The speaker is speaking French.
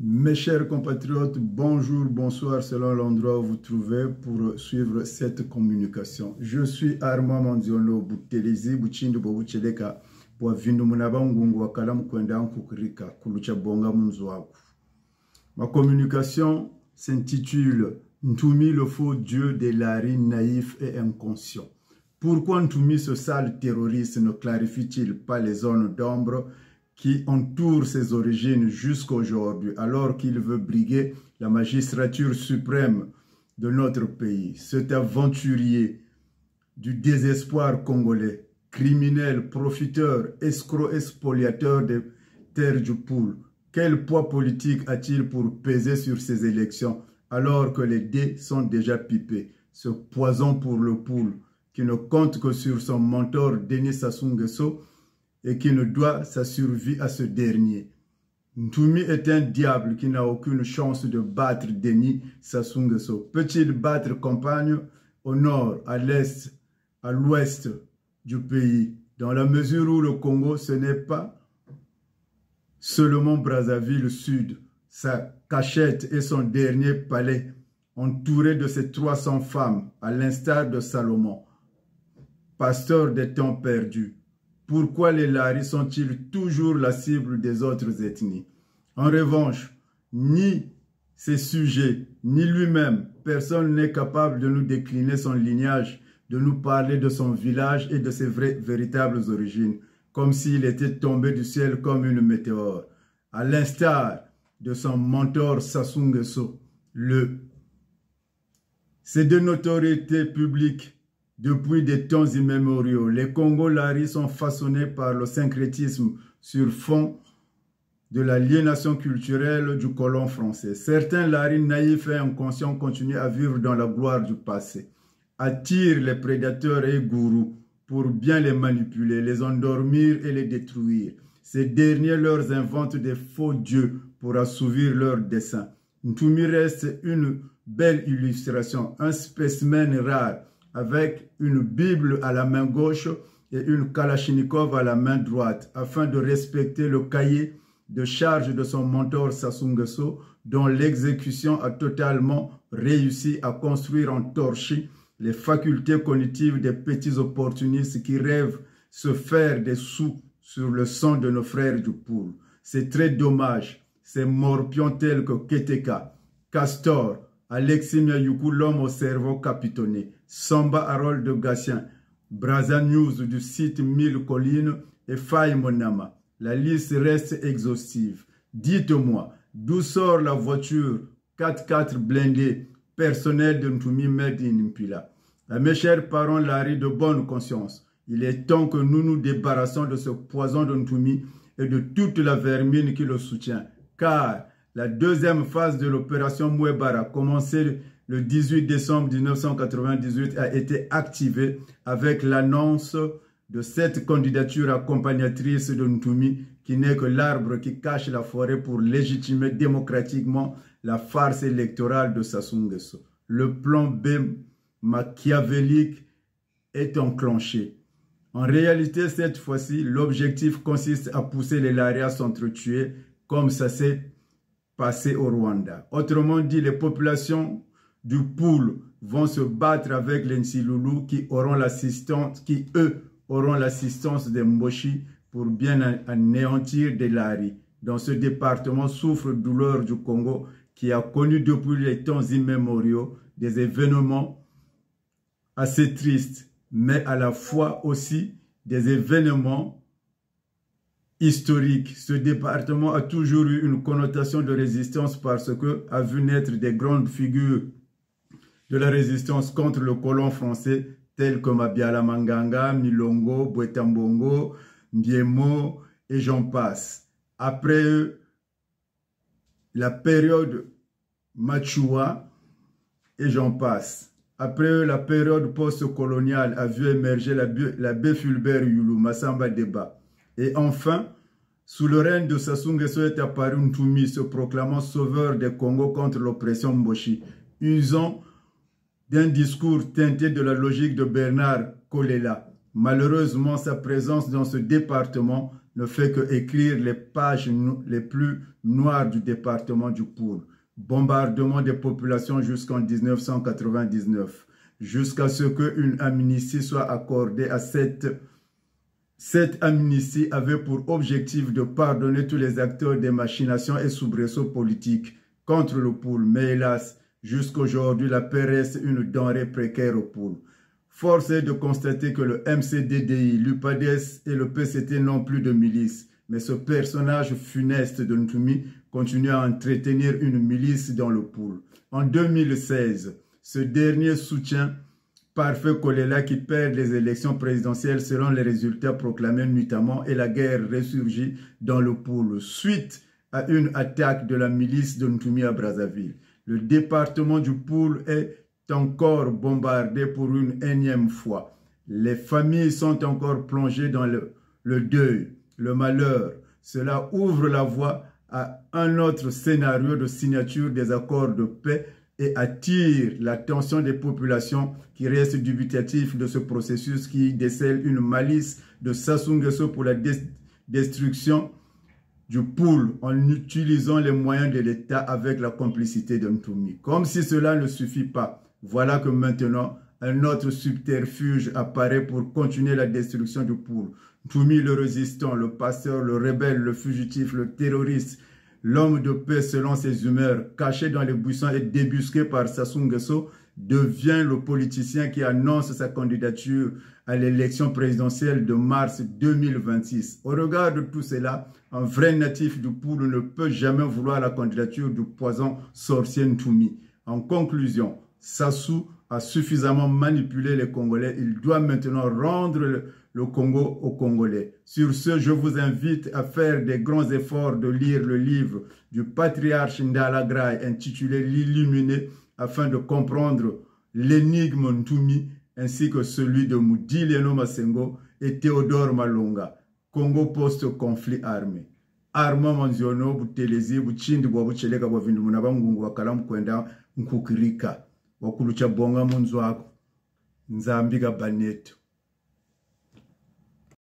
Mes chers compatriotes, bonjour, bonsoir selon l'endroit où vous trouvez pour suivre cette communication. Je suis Armand Mandiono Boutelezi, Bouchindu Bobucheleka, Boavindu Munabangungu Wakalam Kwendam Kukrika, Kulucha Bonga Munzwaku. Ma communication s'intitule Ntumi, le faux Dieu des Lari naïfs et inconscients. Pourquoi Ntumi, ce sale terroriste, ne clarifie-t-il pas les zones d'ombre qui entourent ses origines jusqu'à aujourd'hui, alors qu'il veut briguer la magistrature suprême de notre pays? Cet aventurier du désespoir congolais, criminel, profiteur, escroc, expoliateur des terres du Poul, quel poids politique a-t-il pour peser sur ces élections alors que les dés sont déjà pipés? Ce poison pour le Poul qui ne compte que sur son mentor Denis Sassou Nguesso et qui ne doit sa survie à ce dernier. Ntumi est un diable qui n'a aucune chance de battre Denis Sassou Nguesso. Peut-il battre Compagne au nord, à l'est, à l'ouest du pays, dans la mesure où le Congo, ce n'est pas seulement Brazzaville Sud, sa cachette et son dernier palais, entouré de ses 300 femmes, à l'instar de Salomon, pasteur des temps perdus. Pourquoi les Lari sont-ils toujours la cible des autres ethnies? En revanche, ni ses sujets, ni lui-même, personne n'est capable de nous décliner son lignage, de nous parler de son village et de ses véritables origines, comme s'il était tombé du ciel comme une météore, à l'instar de son mentor Sassou Nguesso. C'est de notoriété publique depuis des temps immémoriaux. Les Congo-Lari sont façonnés par le syncrétisme sur fond de l'aliénation culturelle du colon français. Certains Lari naïfs et inconscients continuent à vivre dans la gloire du passé, attirent les prédateurs et gourous pour bien les manipuler, les endormir et les détruire. Ces derniers leur inventent des faux dieux pour assouvir leurs desseins. Ntumi reste une belle illustration, un spécimen rare, avec une Bible à la main gauche et une Kalachnikov à la main droite, afin de respecter le cahier de charge de son mentor Sassou Nguesso, dont l'exécution a totalement réussi à construire en torchis les facultés cognitives des petits opportunistes qui rêvent se faire des sous sur le sang de nos frères du Poul. C'est très dommage, ces morpions tels que Keteka, Castor, Alexis Miayoukou, l'homme au cerveau capitonné, Samba Harold de Gatien, Brazza News du site 1000 Collines et Faye Monama. La liste reste exhaustive. Dites-moi, d'où sort la voiture 4x4 blindée personnelle de Ntumi Made in Mpila? Mes chers parents Lari de bonne conscience, il est temps que nous nous débarrassons de ce poison de Ntumi et de toute la vermine qui le soutient, car la deuxième phase de l'opération Mouebara, commencée le 18 décembre 1998, a été activée avec l'annonce de cette candidature accompagnatrice de Ntumi, qui n'est que l'arbre qui cache la forêt pour légitimer démocratiquement la farce électorale de Sassou Nguesso. Le plan B machiavélique est enclenché. En réalité, cette fois-ci, l'objectif consiste à pousser les Lari à s'entretuer comme ça s'est passé au Rwanda. Autrement dit, les populations du Poul vont se battre avec les Nsilulu qui auront l'assistance, qui eux auront l'assistance des Mboshi pour bien anéantir des Lari. Dans ce département souffre-douleur du Congo qui a connu depuis les temps immémoriaux des événements assez tristes, mais à la fois aussi des événements historique. Ce département a toujours eu une connotation de résistance parce que a vu naître des grandes figures de la résistance contre le colon français tels que Mabiala Manganga, Milongo, Bwetambongo, Ndiemo et j'en passe. Après eux, la période Machua et j'en passe. Après eux, la période post-coloniale a vu émerger l'abbé Fulbert Youlou, Massamba Deba. Et enfin, sous le règne de Sassou Nguesso est apparu Ntumi, se proclamant sauveur des Congo contre l'oppression Mboshi, usant d'un discours teinté de la logique de Bernard Kolela. Malheureusement, sa présence dans ce département ne fait que écrire les pages les plus noires du département du Poul. Bombardement des populations jusqu'en 1999, jusqu'à ce qu'une amnistie soit accordée à cette amnistie avait pour objectif de pardonner tous les acteurs des machinations et soubresauts politiques contre le Poul. Mais hélas, jusqu'aujourd'hui, la paix reste une denrée précaire au Poul. Force est de constater que le MCDDI, l'UPADES et le PCT n'ont plus de milice. Mais ce personnage funeste de Ntoumi continue à entretenir une milice dans le Poul. En 2016, ce dernier soutient Parfait Kolela qui perd les élections présidentielles selon les résultats proclamés notamment et la guerre ressurgit dans le Poul suite à une attaque de la milice de Ntoumi à Brazzaville. Le département du Poul est encore bombardé pour une énième fois. Les familles sont encore plongées dans le deuil, le malheur. Cela ouvre la voie à un autre scénario de signature des accords de paix et attire l'attention des populations qui restent dubitatifs de ce processus qui décèle une malice de Sassou Nguesso pour la destruction du Poul en utilisant les moyens de l'État avec la complicité de Ntoumi. Comme si cela ne suffit pas, voilà que maintenant, un autre subterfuge apparaît pour continuer la destruction du Poul. Ntoumi le résistant, le pasteur, le rebelle, le fugitif, le terroriste, l'homme de paix selon ses humeurs, caché dans les buissons et débusqué par Sassou Nguesso, devient le politicien qui annonce sa candidature à l'élection présidentielle de mars 2026. Au regard de tout cela, un vrai natif du Poul ne peut jamais vouloir la candidature du poison sorcier Ntoumi. En conclusion, Sassou a suffisamment manipulé les Congolais. Il doit maintenant rendre le Congo aux Congolais. Sur ce, je vous invite à faire des grands efforts de lire le livre du patriarche Ndala Graye intitulé L'Illuminé afin de comprendre l'énigme Ntoumi ainsi que celui de Moudilieno Masengo et Théodore Malonga. Congo post-conflit armé. Arma manziono butelezi buchindi bwa bucheleka bwa vindu muna bangungu wakalamu kwenda nkukirika. Wakulucha bonga munzu wako. Nzambiga baneto.